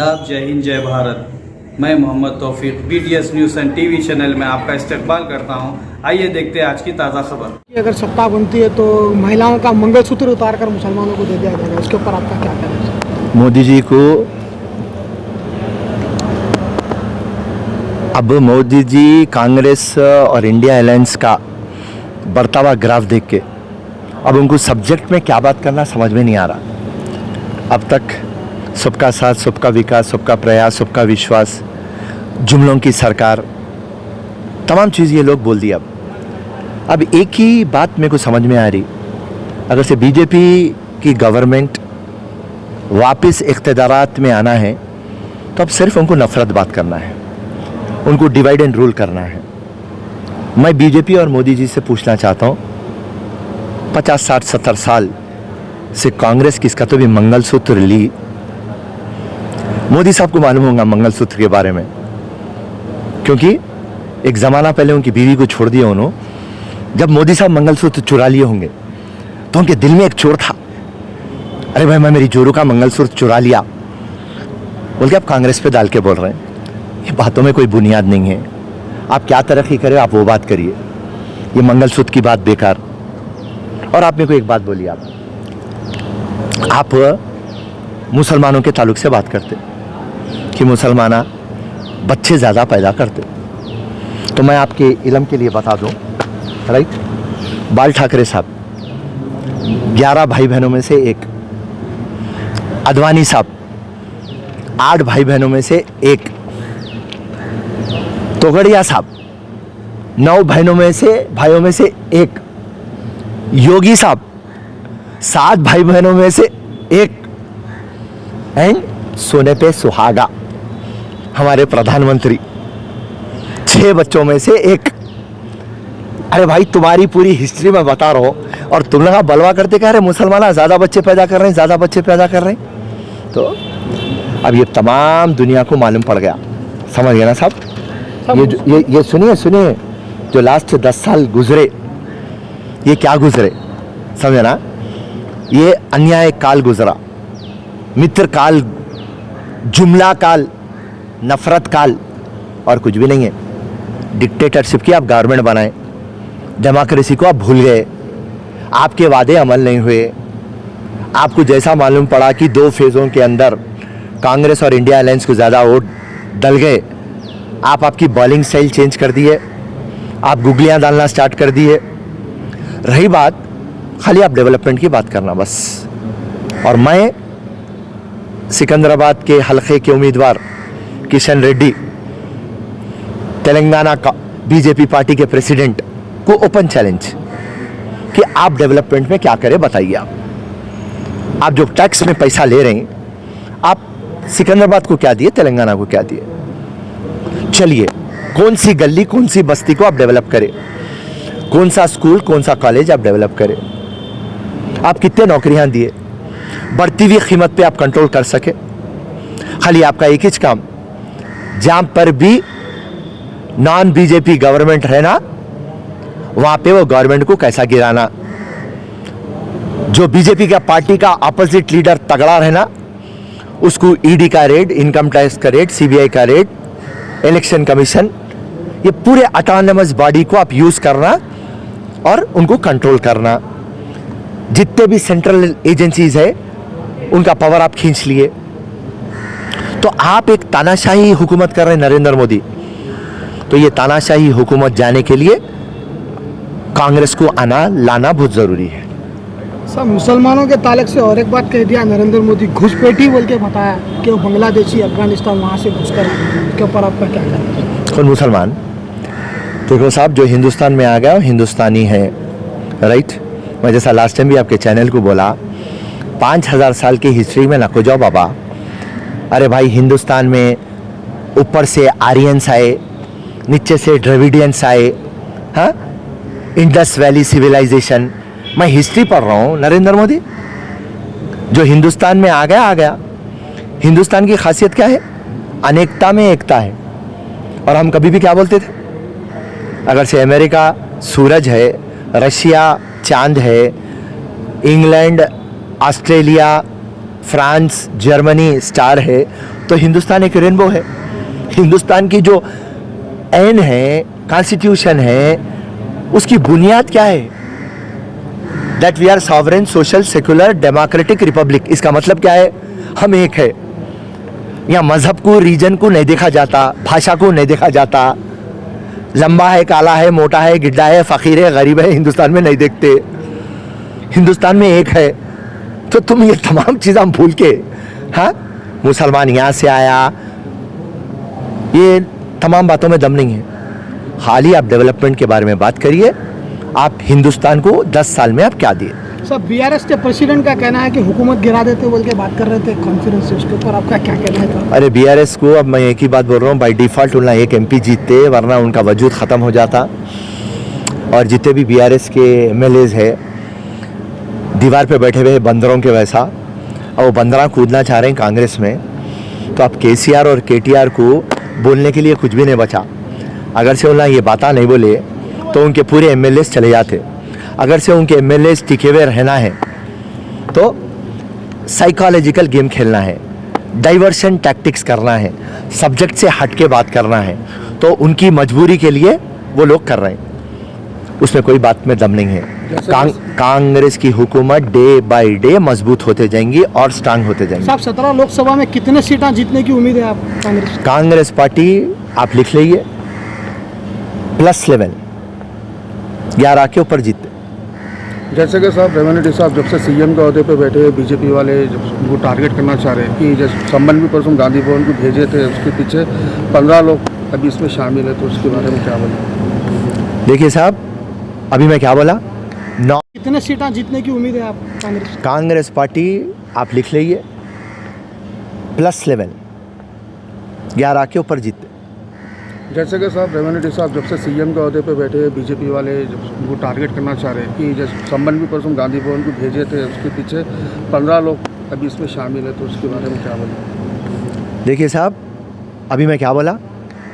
आदाब, जय हिंद, जय भारत। मैं मोहम्मद तौफीक BTS news and TV channel में आपका इस्तकबाल करता हूं। आइए देखते हैं आज की ताज़ा खबर। अगर सत्ता बनती है तो महिलाओं का मंगलसूत्र उतार कर मुसलमानों को दे दिया जाएगा, उसके ऊपर आपका क्या कहना है? मोदी जी को अब मोदी जी कांग्रेस और इंडिया अलायंस का बढ़ता हुआ ग्राफ देख के अब उनको सब्जेक्ट में क्या बात करना समझ में नहीं आ रहा। अब तक सबका साथ, सबका विकास, सबका प्रयास, सबका विश्वास, जुमलों की सरकार, तमाम चीज़ ये लोग बोल दिया। अब एक ही बात मेरे को समझ में आ रही, अगर से बीजेपी की गवर्नमेंट वापस इख्तियारात में आना है तो अब सिर्फ उनको नफरत बात करना है, उनको डिवाइड एंड रूल करना है। मैं बीजेपी और मोदी जी से पूछना चाहता हूँ, 50, 60, 70 साल से कांग्रेस किसका तो भी मंगलसूत्र ली। मोदी साहब को मालूम होगा मंगलसूत्र के बारे में, क्योंकि एक ज़माना पहले उनकी बीवी को छोड़ दिया उन्होंने। जब मोदी साहब मंगलसूत्र चुरा लिए होंगे तो उनके दिल में एक चोर था, अरे भाई मैं मेरी जोरू का मंगलसूत्र चुरा लिया, बोल के आप कांग्रेस पे डाल के बोल रहे हैं। ये बातों में कोई बुनियाद नहीं है। आप क्या तरक्की करें आप वो बात करिए, ये मंगलसूत्र की बात बेकार। और आप मेरे को एक बात बोलिए, आप मुसलमानों के ताल्लुक से बात करते कि मुसलमाना बच्चे ज़्यादा पैदा करते, तो मैं आपके इल्म के लिए बता दूं, राइट, बाल ठाकरे साहब 11 भाई बहनों में से एक, अडवाणी साहब 8 भाई बहनों में से एक, तोगड़िया साहब 9 भाइयों में से एक, योगी साहब 7 भाई बहनों में से एक, एंड सोने पे सुहागा हमारे प्रधानमंत्री 6 बच्चों में से एक। अरे भाई तुम्हारी पूरी हिस्ट्री में बता रहा हूं और तुम लोग बलवा करते कह रहे मुसलमान ज़्यादा बच्चे पैदा कर रहे हैं, ज़्यादा बच्चे पैदा कर रहे हैं। तो अब ये तमाम दुनिया को मालूम पड़ गया, समझ गए ना साहब। ये सुनिए जो लास्ट 10 साल गुजरे, ये क्या गुजरे समझे ना। ये अन्याय काल गुजरा, मित्र काल, जुमला काल, नफरत काल, और कुछ भी नहीं है। डिक्टेटरशिप की आप गवर्नमेंट बनाए, डेमोक्रेसी को आप भूल गए, आपके वादे अमल नहीं हुए। आपको जैसा मालूम पड़ा कि 2 फेज़ों के अंदर कांग्रेस और इंडिया अलायंस को ज़्यादा वोट डल गए, आप आपकी बॉलिंग स्टाइल चेंज कर दिए, आप गुगलियाँ डालना स्टार्ट कर दिए। रही बात खाली आप डेवलपमेंट की बात करना बस। और मैं सिकंदराबाद के हलके के उम्मीदवार किशन रेड्डी, तेलंगाना का बीजेपी पार्टी के प्रेसिडेंट को ओपन चैलेंज कि आप डेवलपमेंट में क्या करें बताइए। आप जो टैक्स में पैसा ले रहे हैं, आप सिकंदराबाद को क्या दिए, तेलंगाना को क्या दिए। चलिए कौन सी गली, कौन सी बस्ती को आप डेवलप करें, कौन सा स्कूल, कौन सा कॉलेज आप डेवलप करें। आप कितने नौकरियां दिए, बढ़ती हुई कीमत पे आप कंट्रोल कर सके। खाली आपका एक ही काम, जहां पर भी नॉन बीजेपी गवर्नमेंट रहना वहां पे वो गवर्नमेंट को कैसा गिराना। जो बीजेपी का पार्टी का अपोजिट लीडर तगड़ा रहना, उसको ईडी का रेड, इनकम टैक्स का रेड, सीबीआई का रेड, इलेक्शन कमीशन, ये पूरे ऑटोनमस बॉडी को आप यूज करना और उनको कंट्रोल करना। जितने भी सेंट्रल एजेंसीज है उनका पावर आप खींच लिए। तो आप एक तानाशाही हुकूमत कर रहे हैं नरेंद्र मोदी। तो ये तानाशाही हुकूमत जाने के लिए कांग्रेस को लाना बहुत जरूरी है। सब मुसलमानों के ताल्लुक से और एक बात कह दिया नरेंद्र मोदी, घुसपैठी बोल के बताया कि वो बांग्लादेशी, अफगानिस्तान वहाँ से घुस कर, उसके ऊपर आपका क्या कहना है? कौन मुसलमान? देखो साहब, जो हिंदुस्तान में आ गया वो हिंदुस्तानी है, राइट। मैं जैसा लास्ट टाइम भी आपके चैनल को बोला, 5000 साल की हिस्ट्री में ना को जाओ बाबा। अरे भाई हिंदुस्तान में ऊपर से आर्यंस आए, नीचे से द्रविडियंस आए, हाँ, इंडस वैली सिविलाइजेशन। मैं हिस्ट्री पढ़ रहा हूँ नरेंद्र मोदी। जो हिंदुस्तान में आ गया। हिंदुस्तान की खासियत क्या है? अनेकता में एकता है। और हम कभी भी क्या बोलते थे, अगर से अमेरिका सूरज है, रशिया चांद है, England, Australia, France, Germany star है, तो हिंदुस्तान एक रेनबो है। हिंदुस्तान की जो ऐन है, कॉन्स्टिट्यूशन है, उसकी बुनियाद क्या है? That we are sovereign social secular democratic republic. इसका मतलब क्या है? हम एक है। यहाँ मजहब को, रीजन को नहीं देखा जाता, भाषा को नहीं देखा जाता, लंबा है, काला है, मोटा है, गिड्ढा है, फकीर है, गरीब है, हिंदुस्तान में नहीं देखते। हिंदुस्तान में एक है। तो तुम ये तमाम चीज़ हम भूल के, हाँ, मुसलमान यहाँ से आया, ये तमाम बातों में दम नहीं है। खाली आप डेवलपमेंट के बारे में बात करिए। आप हिंदुस्तान को 10 साल में आप क्या दिए? सर, बीआरएस के प्रेसिडेंट का कहना है कि हुकूमत गिरा देते बोल के बात कर रहे थे कॉन्फ्रेंस से, उसके ऊपर आपका क्या कहना है? अरे बीआरएस को अब मैं एक ही बात बोल रहा हूँ, बाई डिफ़ॉल्ट उनका एक एमपी जीतते, वरना उनका वजूद ख़त्म हो जाता। और जितने भी बीआरएस के एमएलएज है, दीवार पे बैठे हुए बंदरों के वैसा, और वो बंदरा कूदना चाह रहे हैं कांग्रेस में। तो अब केसीआर और केटीआर को बोलने के लिए कुछ भी नहीं बचा। अगर से उन्हें ये बातें नहीं बोले तो उनके पूरे एमएलएस चले जाते। अगर से उनके एमएलएस टिके हुए रहना है तो साइकोलॉजिकल गेम खेलना है, डाइवर्शन टैक्टिक्स करना है, सब्जेक्ट से हट के बात करना है, तो उनकी मजबूरी के लिए वो लोग कर रहे हैं। उसमें कोई बात में दम नहीं है। कांग्रेस की हुकूमत डे बाय डे मजबूत होते जाएंगी और स्ट्रांग होते जाएंगी। साहब, 17 लोकसभा में कितने सीटें जीतने की उम्मीद है आप कांग्रेस पार्टी? आप लिख लीजिए, +11, 11 के ऊपर जीतते। जैसे कि साहब रेवन्यू रेड्डी साहब जब से सीएम के अहदे पे बैठे हैं, बीजेपी वाले जब उनको टारगेट करना चाह रहे हैं कि जैसे संबंध भी परसों गांधी भवन को भेजे थे, उसके पीछे 15 लोग अभी इसमें शामिल है, तो उसके बारे में क्या बोलें? देखिए साहब, अभी मैं क्या बोला, कितने सीटें जीतने की उम्मीद है आप कांग्रेस पार्टी? आप लिख लीजिए, +11, 11 के ऊपर जीतते। जैसे कि साहब रेवन्यू रेड्डी साहब जब से सीएम के अहदे पे बैठे हैं, बीजेपी वाले जब उनको टारगेट करना चाह रहे हैं कि जैसे संबंध भी परसों गांधी भवन को भेजे थे, उसके पीछे 15 लोग अभी इसमें शामिल है, तो उसके बारे में क्या बोलें? देखिए साहब, अभी मैं क्या बोला,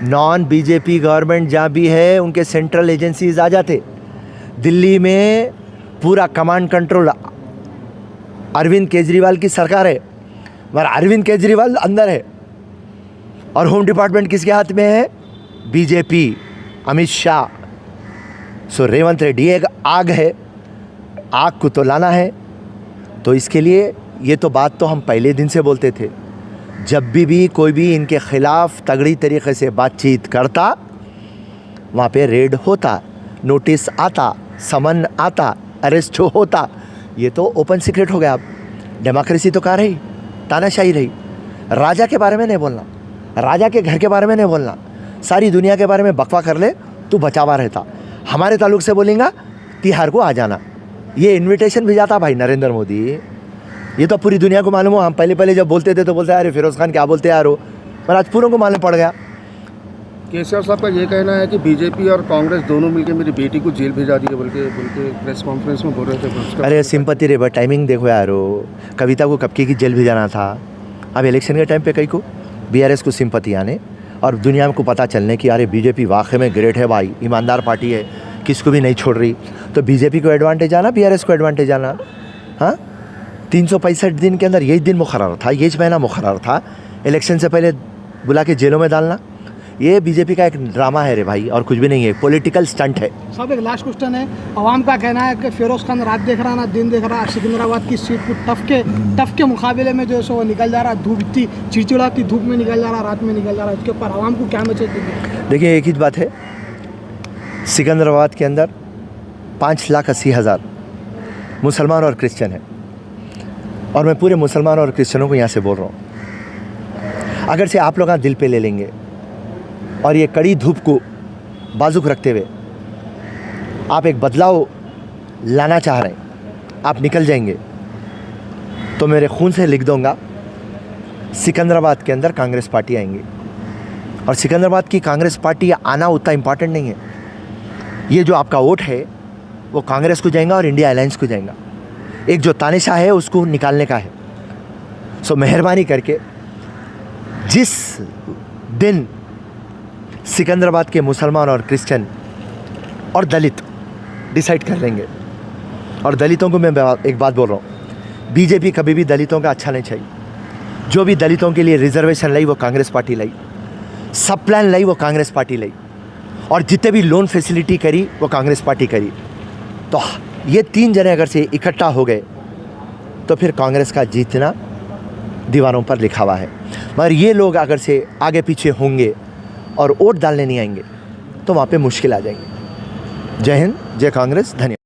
नॉन बीजेपी गवर्नमेंट जहाँ भी है उनके सेंट्रल एजेंसीज आ जाते। दिल्ली में पूरा कमांड कंट्रोल अरविंद केजरीवाल की सरकार है, मगर अरविंद केजरीवाल अंदर है, और होम डिपार्टमेंट किसके हाथ में है? बीजेपी, अमित शाह। सो रेवंत रेड्डी एक आग है, आग को तो लाना है। तो इसके लिए ये तो बात तो हम पहले दिन से बोलते थे। जब भी कोई भी इनके खिलाफ तगड़ी तरीके से बातचीत करता, वहाँ पे रेड होता, नोटिस आता, समन आता, अरेस्ट होता। ये तो ओपन सीक्रेट हो गया। अब डेमोक्रेसी तो कहाँ रही? तानाशाही रही। राजा के बारे में नहीं बोलना, राजा के घर के बारे में नहीं बोलना, सारी दुनिया के बारे में बकवा कर ले तू बचावा रहता। हमारे ताल्लुक से बोलेंगा तिहार को आ जाना, ये इनविटेशन भी जाता भाई नरेंद्र मोदी। ये तो पूरी दुनिया को मालूम हो। हम पहले जब बोलते थे तो बोलते अरे फिरोज़ खान क्या बोलते यार हो, पर आज पूरों को मालूम पड़ गया। केसीआर साहब का ये कहना है कि बीजेपी और कांग्रेस दोनों मिलकर मेरी बेटी को जेल भेजा दी है, बोल के प्रेस कॉन्फ्रेंस में बोल रहे थे। अरे सिंपति रे, टाइमिंग देखो यार हो, कविता को कब की जेल भेजाना था। अब इलेक्शन के टाइम पे कई को बीआरएस को सिंपति आने और दुनिया को पता चलने कि अरे बीजेपी वाकई में ग्रेट है भाई, ईमानदार पार्टी है, किसको भी नहीं छोड़ रही। तो बीजेपी को एडवांटेज आना, बीआरएस को एडवांटेज आना। हाँ, 365 दिन के अंदर यही दिन मुकर्रर था, यही महीना मुकर्रर था, इलेक्शन से पहले बुला के जेलों में डालना। ये बीजेपी का एक ड्रामा है रे भाई, और कुछ भी नहीं है, पॉलिटिकल स्टंट है। साहब, एक लास्ट क्वेश्चन है। अवाम का कहना है कि फिरोज़ खान रात देख रहा ना दिन देख रहा, सिकंदराबाद की सीट को टफ के मुकाबले में जो है सो निकल जा रहा, धूप इतनी चिड़चिड़ाती धूप में निकल जा रहा, रात में निकल जा रहा। उसके ऊपर अवाम को क्या मैसेज देंगे? देखिए, एक ही बात है, सिकंदराबाद के अंदर 5,80,000 मुसलमान और क्रिश्चियन है, और मैं पूरे मुसलमान और क्रिश्चियनों को यहाँ से बोल रहा हूँ, अगर से आप लोग दिल पे ले लेंगे और ये कड़ी धूप को बाजुक रखते हुए आप एक बदलाव लाना चाह रहे हैं, आप निकल जाएंगे, तो मेरे खून से लिख दूंगा सिकंदराबाद के अंदर कांग्रेस पार्टी आएंगी। और सिकंदराबाद की कांग्रेस पार्टी आना उतना इम्पॉर्टेंट नहीं है। ये जो आपका वोट है वो कांग्रेस को जाएगा और इंडिया अलायंस को जाएगा। एक जो तानिशा है उसको निकालने का है। सो मेहरबानी करके जिस दिन सिकंदराबाद के मुसलमान और क्रिश्चियन और दलित डिसाइड कर लेंगे, और दलितों को मैं एक बात बोल रहा हूँ, बीजेपी कभी भी दलितों का अच्छा नहीं चाहिए। जो भी दलितों के लिए रिजर्वेशन लाई वो कांग्रेस पार्टी लाई, सब प्लान लाई वो कांग्रेस पार्टी लाई, और जितने भी लोन फैसिलिटी करी वो कांग्रेस पार्टी करी। तो ये 3 जने अगर से इकट्ठा हो गए तो फिर कांग्रेस का जीतना दीवारों पर लिखा हुआ है। मगर ये लोग अगर से आगे पीछे होंगे और वोट डालने नहीं आएंगे तो वहाँ पे मुश्किल आ जाएंगे। जय हिंद, जय कांग्रेस, धन्यवाद।